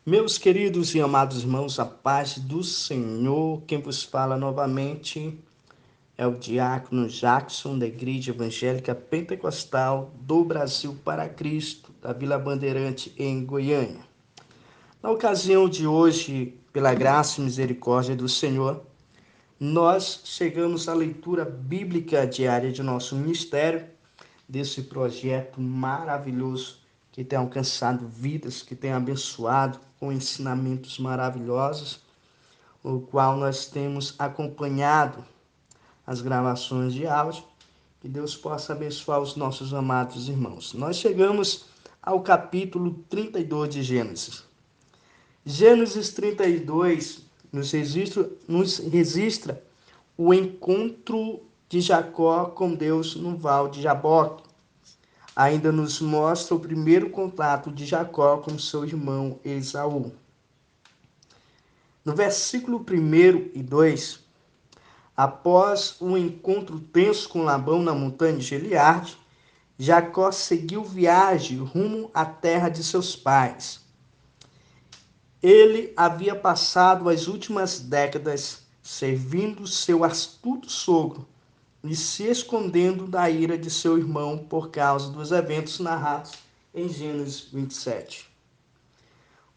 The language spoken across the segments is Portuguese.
Meus queridos e amados irmãos, a paz do Senhor, quem vos fala novamente é o diácono Jackson, da Igreja Evangélica Pentecostal do Brasil para Cristo, da Vila Bandeirante, em Goiânia. Na ocasião de hoje, pela graça e misericórdia do Senhor, nós chegamos à leitura bíblica diária de nosso ministério, desse projeto maravilhoso que tem alcançado vidas, que tem abençoado com ensinamentos maravilhosos, o qual nós temos acompanhado as gravações de áudio. Que Deus possa abençoar os nossos amados irmãos. Nós chegamos ao capítulo 32 de Gênesis. Gênesis 32 nos registra o encontro de Jacó com Deus no Val de Jaboque. Ainda nos mostra o primeiro contato de Jacó com seu irmão Esaú. No versículo 1 e 2, após um encontro tenso com Labão na montanha de Gileade, Jacó seguiu viagem rumo à terra de seus pais. Ele havia passado as últimas décadas servindo seu astuto sogro e se escondendo da ira de seu irmão por causa dos eventos narrados em Gênesis 27.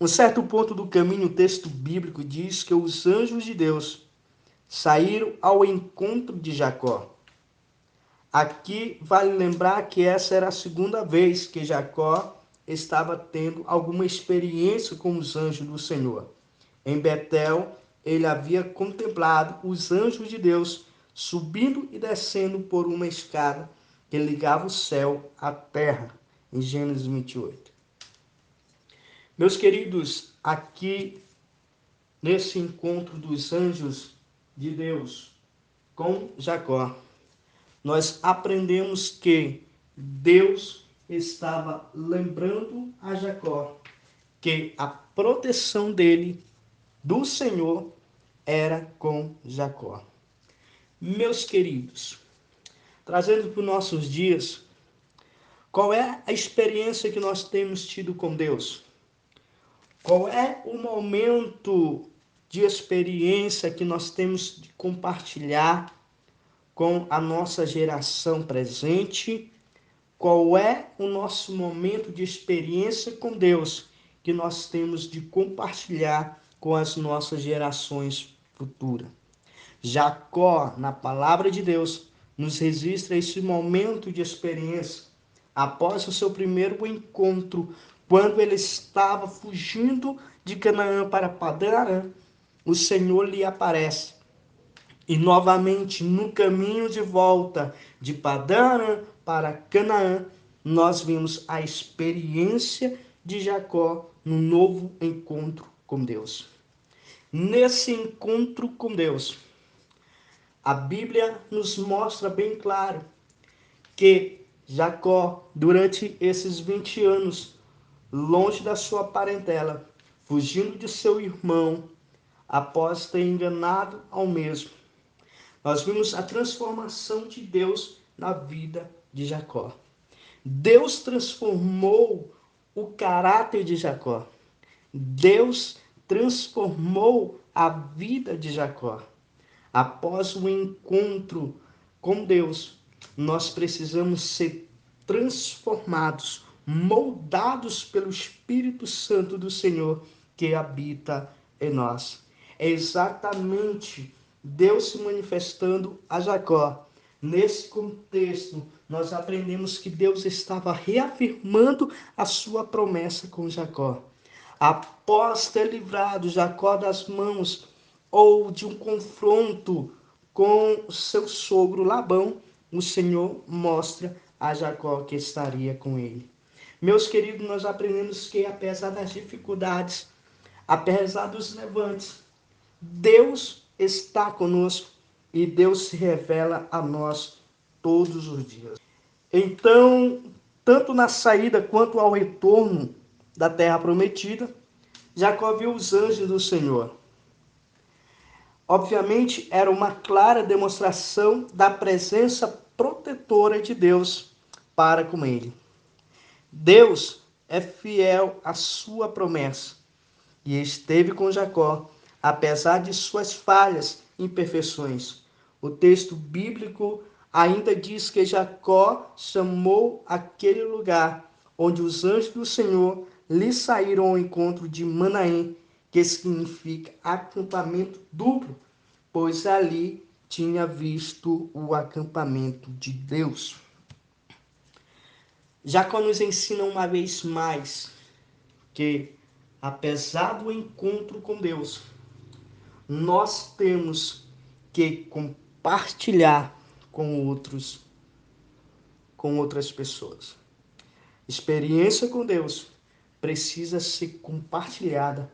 Um certo ponto do caminho, o texto bíblico diz que os anjos de Deus saíram ao encontro de Jacó. Aqui vale lembrar que essa era a segunda vez que Jacó estava tendo alguma experiência com os anjos do Senhor. Em Betel, ele havia contemplado os anjos de Deus subindo e descendo por uma escada que ligava o céu à terra, em Gênesis 28. Meus queridos, aqui nesse encontro dos anjos de Deus com Jacó, nós aprendemos que Deus estava lembrando a Jacó que a proteção dele, do Senhor, era com Jacó. Meus queridos, trazendo para os nossos dias, qual é a experiência que nós temos tido com Deus? Qual é o momento de experiência que nós temos de compartilhar com a nossa geração presente? Qual é o nosso momento de experiência com Deus que nós temos de compartilhar com as nossas gerações futuras? Jacó, na palavra de Deus, nos registra esse momento de experiência após o seu primeiro encontro, quando ele estava fugindo de Canaã para Padã-Arã. O Senhor lhe aparece. E novamente, no caminho de volta de Padã-Arã para Canaã, nós vimos a experiência de Jacó no novo encontro com Deus. Nesse encontro com Deus, a Bíblia nos mostra bem claro que Jacó, durante esses 20 anos, longe da sua parentela, fugindo de seu irmão, após ter enganado ao mesmo, nós vimos a transformação de Deus na vida de Jacó. Deus transformou o caráter de Jacó. Deus transformou a vida de Jacó. Após o encontro com Deus, nós precisamos ser transformados, moldados pelo Espírito Santo do Senhor que habita em nós. É exatamente Deus se manifestando a Jacó. Nesse contexto, nós aprendemos que Deus estava reafirmando a sua promessa com Jacó. Após ter livrado Jacó das mãos ou de um confronto com seu sogro Labão, o Senhor mostra a Jacó que estaria com ele. Meus queridos, nós aprendemos que apesar das dificuldades, apesar dos levantes, Deus está conosco e Deus se revela a nós todos os dias. Então, tanto na saída quanto ao retorno da terra prometida, Jacó viu os anjos do Senhor. Obviamente, era uma clara demonstração da presença protetora de Deus para com ele. Deus é fiel à sua promessa. e esteve com Jacó, apesar de suas falhas e imperfeições. O texto bíblico ainda diz que Jacó chamou aquele lugar onde os anjos do Senhor lhe saíram ao encontro de Manaém, que significa acampamento duplo, pois ali tinha visto o acampamento de Deus. Jacó nos ensina uma vez mais que, apesar do encontro com Deus, nós temos que compartilhar com outras pessoas. Experiência com Deus precisa ser compartilhada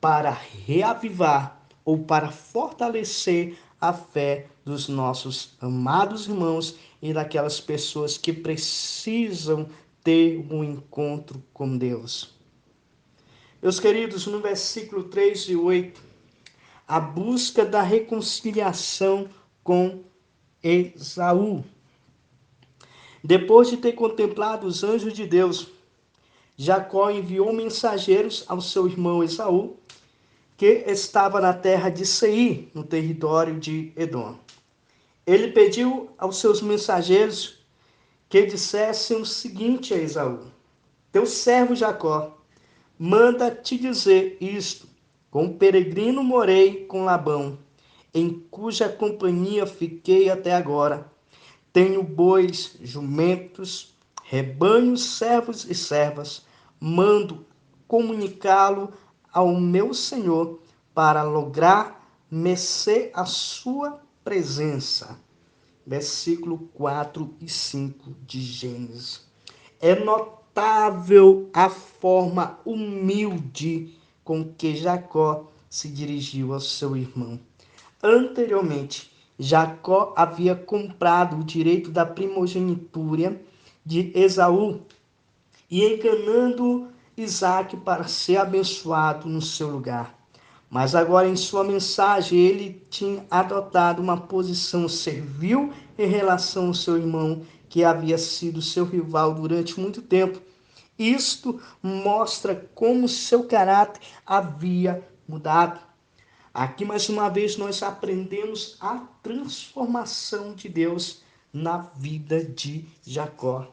para reavivar ou para fortalecer a fé dos nossos amados irmãos e daquelas pessoas que precisam ter um encontro com Deus. Meus queridos, no versículo 3 e 8, a busca da reconciliação com Esaú. Depois de ter contemplado os anjos de Deus, Jacó enviou mensageiros ao seu irmão Esaú, que estava na terra de Seir, no território de Edom. Ele pediu aos seus mensageiros que dissessem o seguinte a Esaú: teu servo Jacó manda te dizer isto: com o peregrino morei com Labão, em cuja companhia fiquei até agora. Tenho bois, jumentos, rebanhos, servos e servas. Mando comunicá-lo ao meu senhor para lograr mercê a sua presença. Versículo 4 e 5 de Gênesis. É notável a forma humilde com que Jacó se dirigiu ao seu irmão. Anteriormente, Jacó havia comprado o direito da primogenitura de Esaú e enganando Isaac para ser abençoado no seu lugar. Mas agora, em sua mensagem, ele tinha adotado uma posição servil em relação ao seu irmão, que havia sido seu rival durante muito tempo. Isto mostra como seu caráter havia mudado. Aqui, mais uma vez, nós aprendemos a transformação de Deus na vida de Jacó.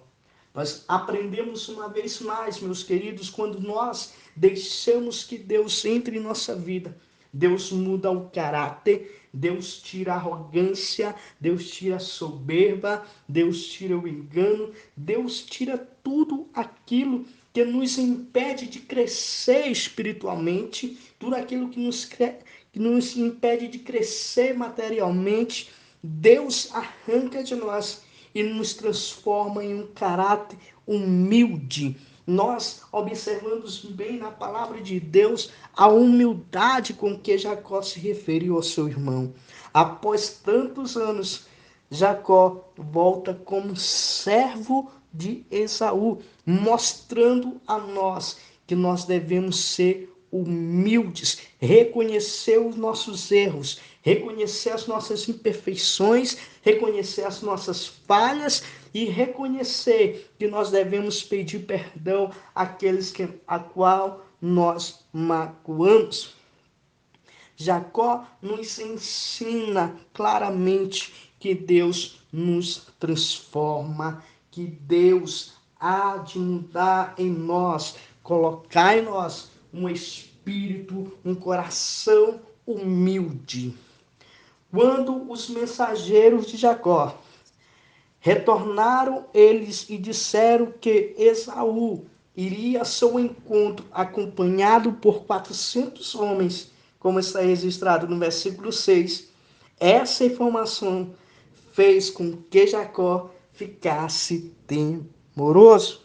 Nós aprendemos uma vez mais, meus queridos, quando nós deixamos que Deus entre em nossa vida. Deus muda o caráter, Deus tira a arrogância, Deus tira a soberba, Deus tira o engano, Deus tira tudo aquilo que nos impede de crescer espiritualmente, tudo aquilo que nos impede de crescer materialmente. Deus arranca de nós e nos transforma em um caráter humilde. Nós observamos bem na palavra de Deus a humildade com que Jacó se referiu ao seu irmão. Após tantos anos, Jacó volta como servo de Esaú, mostrando a nós que nós devemos ser humildes, reconhecer os nossos erros, reconhecer as nossas imperfeições, reconhecer as nossas falhas e reconhecer que nós devemos pedir perdão àqueles a qual nós magoamos. Jacó nos ensina claramente que Deus nos transforma, que Deus há de mudar em nós, colocar em nós um espírito, um coração humilde. Quando os mensageiros de Jacó retornaram, eles e disseram que Esaú iria ao seu encontro acompanhado por 400 homens, como está registrado no versículo 6. Essa informação fez com que Jacó ficasse temoroso.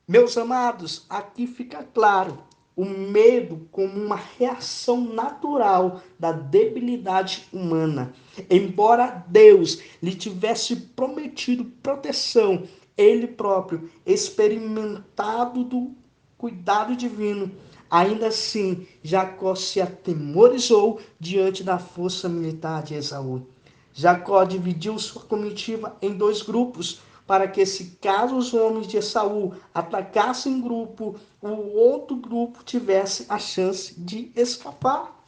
Meus amados, aqui fica claro o medo como uma reação natural da debilidade humana. Embora Deus lhe tivesse prometido proteção, ele próprio, experimentado do cuidado divino, ainda assim Jacó se atemorizou diante da força militar de Esaú. Jacó dividiu sua comitiva em dois grupos, para que, se caso os homens de Esaú atacassem em grupo, o outro grupo tivesse a chance de escapar.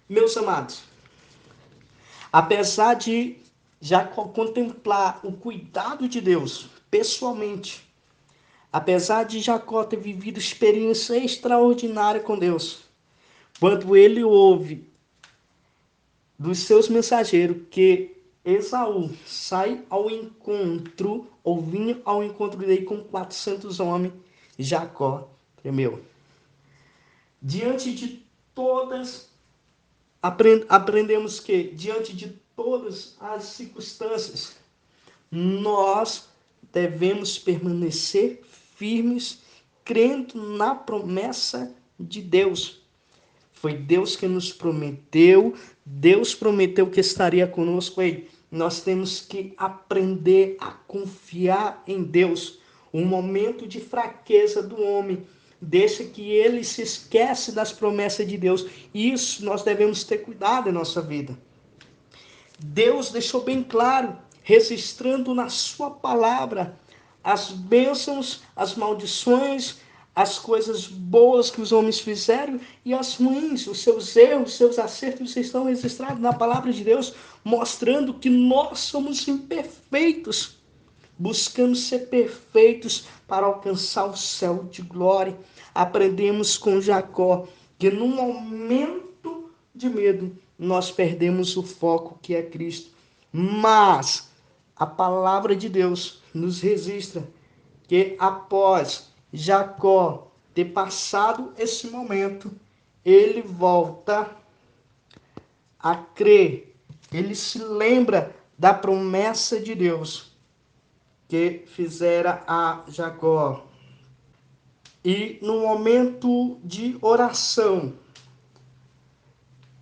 Meus amados, apesar de Jacó contemplar o cuidado de Deus pessoalmente, apesar de Jacó ter vivido experiência extraordinária com Deus, quando ele ouve dos seus mensageiros que Esaú sai ao encontro, ou vinha ao encontro dele com 400 homens, Jacó tremeu. Diante de todas, aprendemos que, diante de todas as circunstâncias, nós devemos permanecer firmes, crendo na promessa de Deus. Foi Deus que nos prometeu, Deus prometeu que estaria conosco. Aí nós temos que aprender a confiar em Deus. Um momento de fraqueza do homem deixa que ele se esquece das promessas de Deus. Isso nós devemos ter cuidado em nossa vida. Deus deixou bem claro, registrando na sua palavra as bênçãos, as maldições, as coisas boas que os homens fizeram e as ruins, os seus erros, os seus acertos estão registrados na palavra de Deus, mostrando que nós somos imperfeitos, buscando ser perfeitos para alcançar o céu de glória. Aprendemos com Jacó que num momento de medo nós perdemos o foco que é Cristo. Mas a palavra de Deus nos registra que após Jacó ter passado esse momento, ele volta a crer. Ele se lembra da promessa de Deus que fizera a Jacó. E no momento de oração,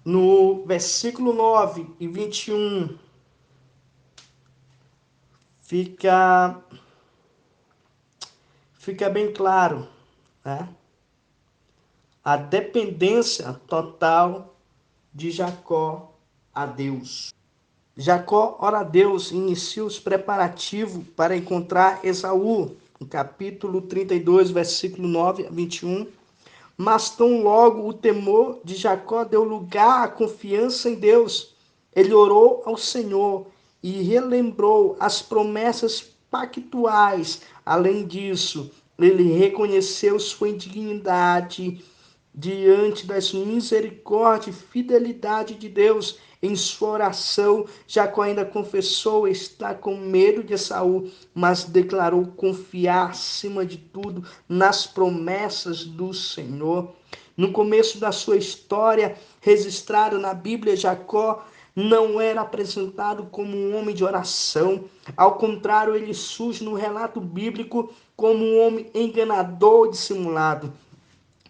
no versículo 9 e 21, fica bem claro, né? A dependência total de Jacó a Deus. Jacó ora a Deus e inicia os preparativos para encontrar Esaú, no capítulo 32, versículo 9 a 21. Mas tão logo o temor de Jacó deu lugar à confiança em Deus, ele orou ao Senhor e relembrou as promessas pactuais. Além disso, ele reconheceu sua indignidade diante das misericórdias e fidelidade de Deus. Em sua oração, Jacó ainda confessou estar com medo de Esaú, mas declarou confiar, acima de tudo, nas promessas do Senhor. No começo da sua história, registrada na Bíblia, Jacó não era apresentado como um homem de oração. Ao contrário, ele surge no relato bíblico como um homem enganador e dissimulado.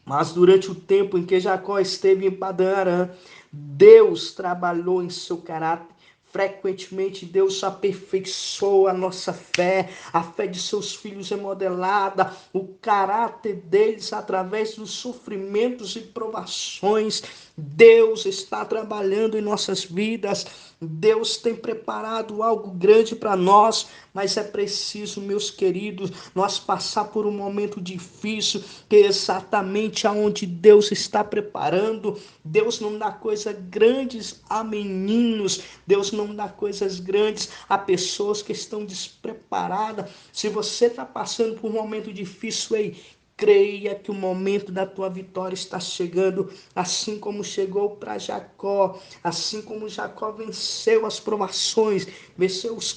Mas durante o tempo em que Jacó esteve em Padã Arã, Deus trabalhou em seu caráter. Frequentemente Deus aperfeiçoa a nossa fé, a fé de seus filhos é modelada, o caráter deles através dos sofrimentos e provações. Deus está trabalhando em nossas vidas, Deus tem preparado algo grande para nós, mas é preciso, meus queridos, nós passar por um momento difícil, que é exatamente aonde Deus está preparando. Deus não dá coisas grandes a meninos, Deus não dá coisas grandes a pessoas que estão despreparadas. Se você está passando por um momento difícil aí, creia que o momento da tua vitória está chegando, assim como chegou para Jacó, assim como Jacó venceu as provações, venceu as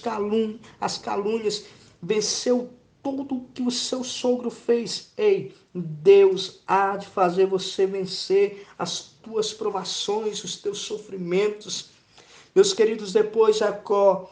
calúnias, venceu tudo o que o seu sogro fez. Ei, Deus há de fazer você vencer as tuas provações, os teus sofrimentos. Meus queridos, depois Jacó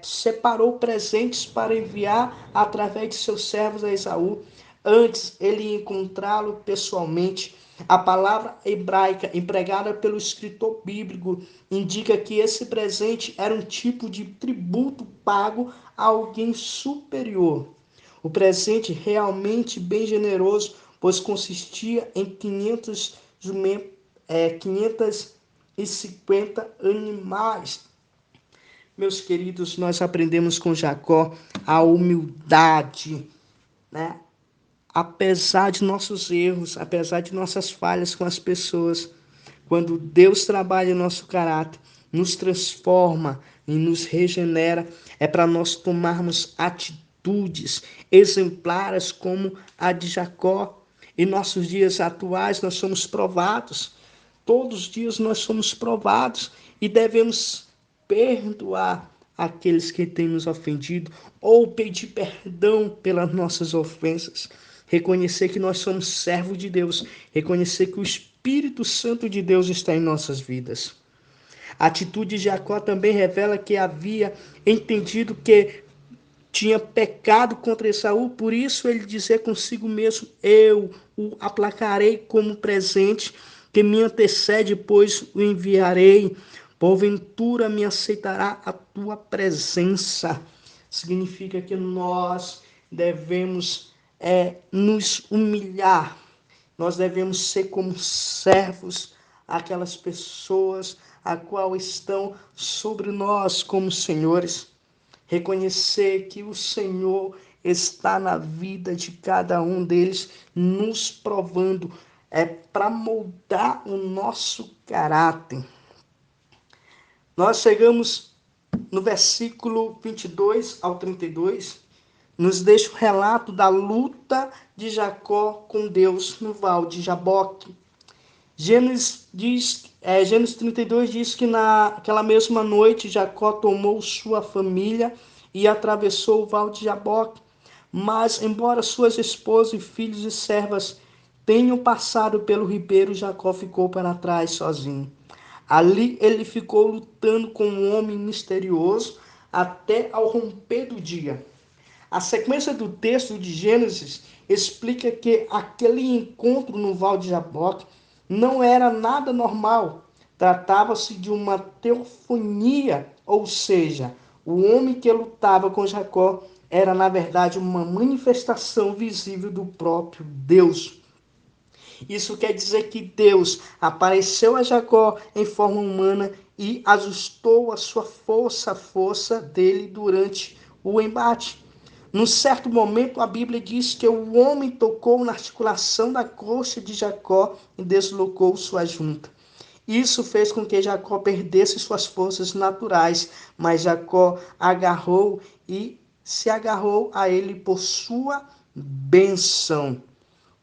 separou presentes para enviar através de seus servos a Esaú. Antes ele ia encontrá-lo pessoalmente. A palavra hebraica empregada pelo escritor bíblico indica que esse presente era um tipo de tributo pago a alguém superior. O presente realmente bem generoso, pois consistia em 550 animais. Meus queridos, nós aprendemos com Jacó a humildade, né? Apesar de nossos erros, apesar de nossas falhas com as pessoas, quando Deus trabalha em nosso caráter, nos transforma e nos regenera, é para nós tomarmos atitudes exemplares como a de Jacó. Em nossos dias atuais, nós somos provados. Todos os dias nós somos provados e devemos perdoar aqueles que têm nos ofendido ou pedir perdão pelas nossas ofensas. Reconhecer que nós somos servos de Deus, reconhecer que o Espírito Santo de Deus está em nossas vidas. A atitude de Jacó também revela que havia entendido que tinha pecado contra Esaú, por isso ele dizia consigo mesmo: eu o aplacarei como presente que me antecede, pois o enviarei. Porventura me aceitará a tua presença. Significa que nós devemos nos humilhar, nós devemos ser como servos aquelas pessoas a qual estão sobre nós como senhores. Reconhecer que o Senhor está na vida de cada um deles, nos provando, para moldar o nosso caráter. Nós chegamos no versículo 22 ao 32, nos deixa o relato da luta de Jacó com Deus no val de Jaboque. Gênesis 32 diz que naquela mesma noite Jacó tomou sua família e atravessou o val de Jaboque. Mas, embora suas esposas, filhos e servas tenham passado pelo ribeiro, Jacó ficou para trás sozinho. Ali ele ficou lutando com um homem misterioso até ao romper do dia. A sequência do texto de Gênesis explica que aquele encontro no val de Jaboque não era nada normal. Tratava-se de uma teofonia, ou seja, o homem que lutava com Jacó era, na verdade, uma manifestação visível do próprio Deus. Isso quer dizer que Deus apareceu a Jacó em forma humana e ajustou a sua força, a força dele durante o embate. Num certo momento, a Bíblia diz que o homem tocou na articulação da coxa de Jacó e deslocou sua junta. Isso fez com que Jacó perdesse suas forças naturais, mas Jacó se agarrou a ele por sua bênção.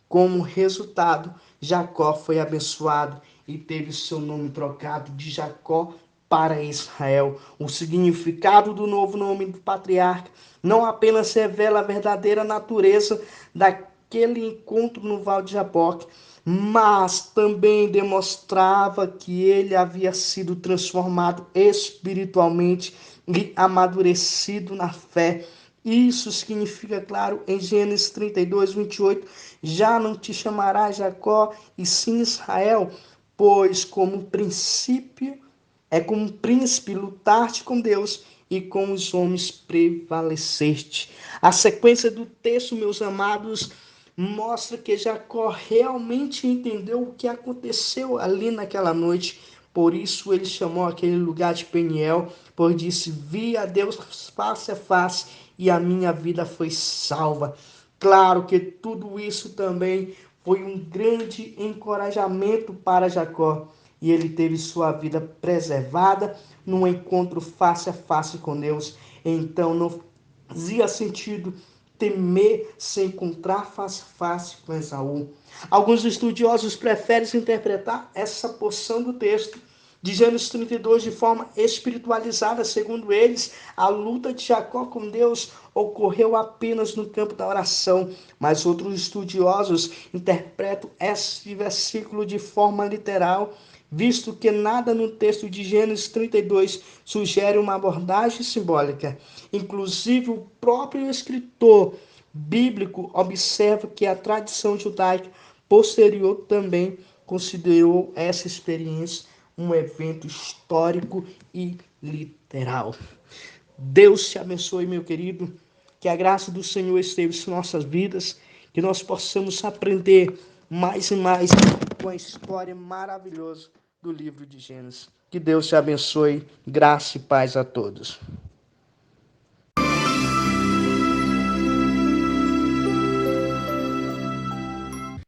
Como resultado, Jacó foi abençoado e teve seu nome trocado de Jacó para Israel. O significado do novo nome do patriarca não apenas revela a verdadeira natureza daquele encontro no Val de Jaboque, mas também demonstrava que ele havia sido transformado espiritualmente e amadurecido na fé. Isso significa, claro, em Gênesis 32, 28, já não te chamarás Jacó, e sim Israel, pois como príncipe lutaste com Deus e com os homens prevaleceste. A sequência do texto, meus amados, mostra que Jacó realmente entendeu o que aconteceu ali naquela noite. Por isso ele chamou aquele lugar de Peniel, pois disse: vi a Deus face a face e a minha vida foi salva. Claro que tudo isso também foi um grande encorajamento para Jacó, e ele teve sua vida preservada num encontro face a face com Deus. Então não fazia sentido temer se encontrar face a face com Esaú. Alguns estudiosos preferem interpretar essa porção do texto de Gênesis 32 de forma espiritualizada. Segundo eles, a luta de Jacó com Deus ocorreu apenas no campo da oração, mas outros estudiosos interpretam esse versículo de forma literal, visto que nada no texto de Gênesis 32 sugere uma abordagem simbólica. Inclusive, o próprio escritor bíblico observa que a tradição judaica posterior também considerou essa experiência um evento histórico e literal. Deus te abençoe, meu querido, que a graça do Senhor esteja em nossas vidas, que nós possamos aprender mais e mais com a história maravilhosa do livro de Gênesis. Que Deus te abençoe. Graça e paz a todos.